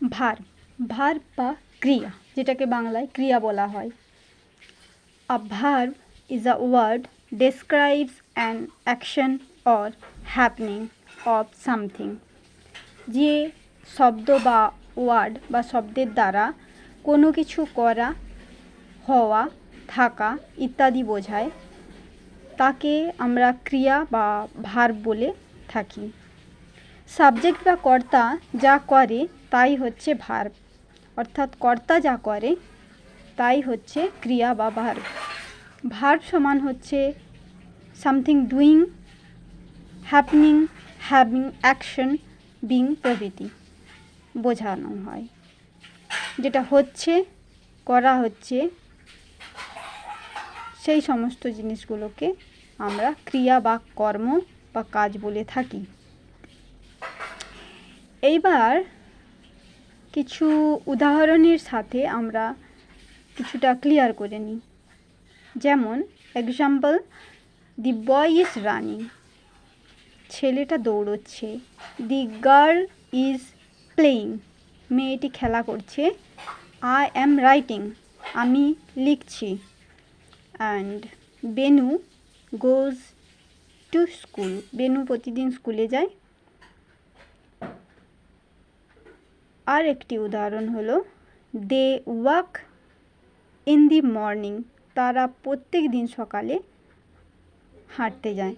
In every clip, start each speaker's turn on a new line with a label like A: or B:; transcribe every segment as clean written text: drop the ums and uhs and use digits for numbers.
A: Verb, verb বা ক্রিয়া, যেটাকে বাংলায় ক্রিয়া বলা হয়। A verb is a word describes an action or happening of something. যে শব্দ বা ওয়ার্ড বা শব্দের দ্বারা কোনো কিছু করা, হওয়া, থাকা ইত্যাদি বোঝায়, তাকে আমরা ক্রিয়া বা ভার্ব বলে থাকি। সাবজেক্ট বা কর্তা যা করে তাই হচ্ছে ভার্ব, অর্থাৎ কর্তা যা করে তাই হচ্ছে ক্রিয়া বা ভার্ব। ভার্ব সমান হচ্ছে something doing, happening, having, action, being প্রভৃতি বোঝানো হয়। যেটা হচ্ছে, করা হচ্ছে, সেই সমস্ত জিনিসগুলোকে আমরা ক্রিয়া বা কর্ম বা কাজ বলে থাকি। এইবার কিছু উদাহরণের সাথে আমরা কিছুটা ক্লিয়ার করে নিই। যেমন example, the boy is running, ছেলেটা দৌড়চ্ছে। দি গার্ল ইজ প্লেয়িং, মেয়েটি খেলা করছে। আই অ্যাম রাইটিং, আমি লিখছি। And Benu goes to school, Benu প্রতিদিন স্কুলে যায়। আর একটি উদাহরণ হলো, they walk in the morning, তারা প্রত্যেক দিন সকালে হাঁটতে যায়।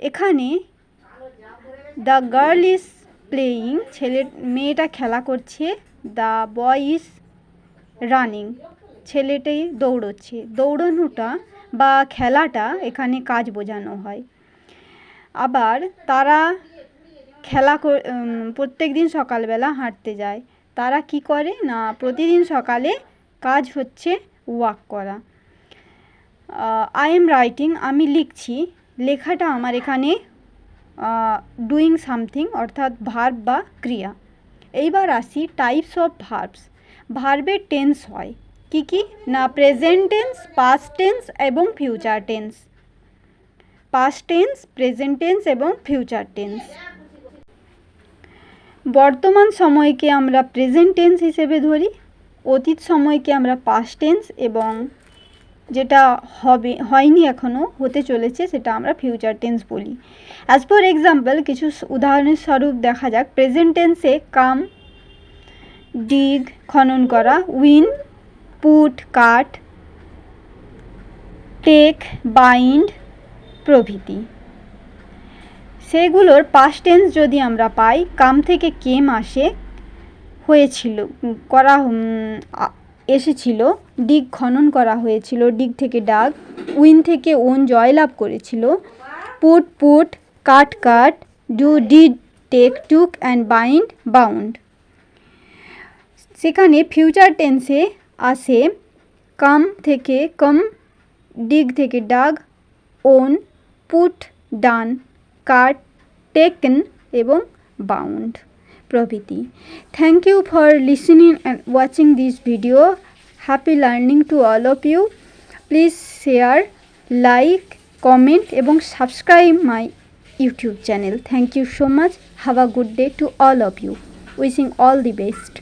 A: এখানে দ্য গার্ল ইজ প্লেয়িং, মেয়েটা খেলা করছে। দ্য বয় ইজ রানিং, ছেলেটি দৌড়চ্ছে। দৌড়ানোটা বা খেলাটা এখানে কাজ বোঝানো হয়। আবার তারা প্রত্যেক দিন সকালবেলা হাঁটতে যায়। তারা কি করে না, প্রতিদিন সকালে কাজ হচ্ছে ওয়াক করা। আই এম রাইটিং, আমি লিখছি। লেখাটা আমার এখানে ডুইং সামথিং, অর্থাৎ ভার্ব বা ক্রিয়া। এইবার আসি টাইপস অফ ভার্বস। ভার্বের টেন্স হয় কি কি না, প্রেজেন্ট টেন্স, পাস্ট টেন্স এবং future tense. Past tense, present tense এবং ফিউচার টেন্স। বর্তমান সময়কে আমরা প্রেজেন্ট টেন্স হিসেবে ধরি, অতীত সময়কে আমরা পাস্ট টেন্স, এবং যেটা হয়নি এখনও, হতে চলেছে, সেটা আমরা ফিউচার টেন্স বলি। অ্যাজ ফর এক্সাম্পল, কিছু উদাহরণের স্বরূপ দেখা যাক। প্রেজেন্ট টেন্সে কাম, ডিগ খনন করা, উইন পুট কাট, টেক বাইন্ড প্রভৃতি। সেগুলোর পাস্ট টেন্স যদি আমরা পাই, কাম থেকে কেম আসে, হয়েছিল, এসেছিল। ডিগ খনন করা হয়েছিল, ডিগ থেকে ডাগ। উইন থেকে ওন জয়লাভ করেছিল। Put cut, do did, take took, and bind bound. সেখানে ফিউচার টেন্সে আসে কাম থেকে কম, ডিগ থেকে dug, won, put done, cut taken এবং বাউন্ড প্রভৃতি। Thank you for listening and watching this video. Happy learning to all of you. Please share, like, comment এবং subscribe my YouTube channel. Thank you so much. Have a good day to all of you. Wishing all the best.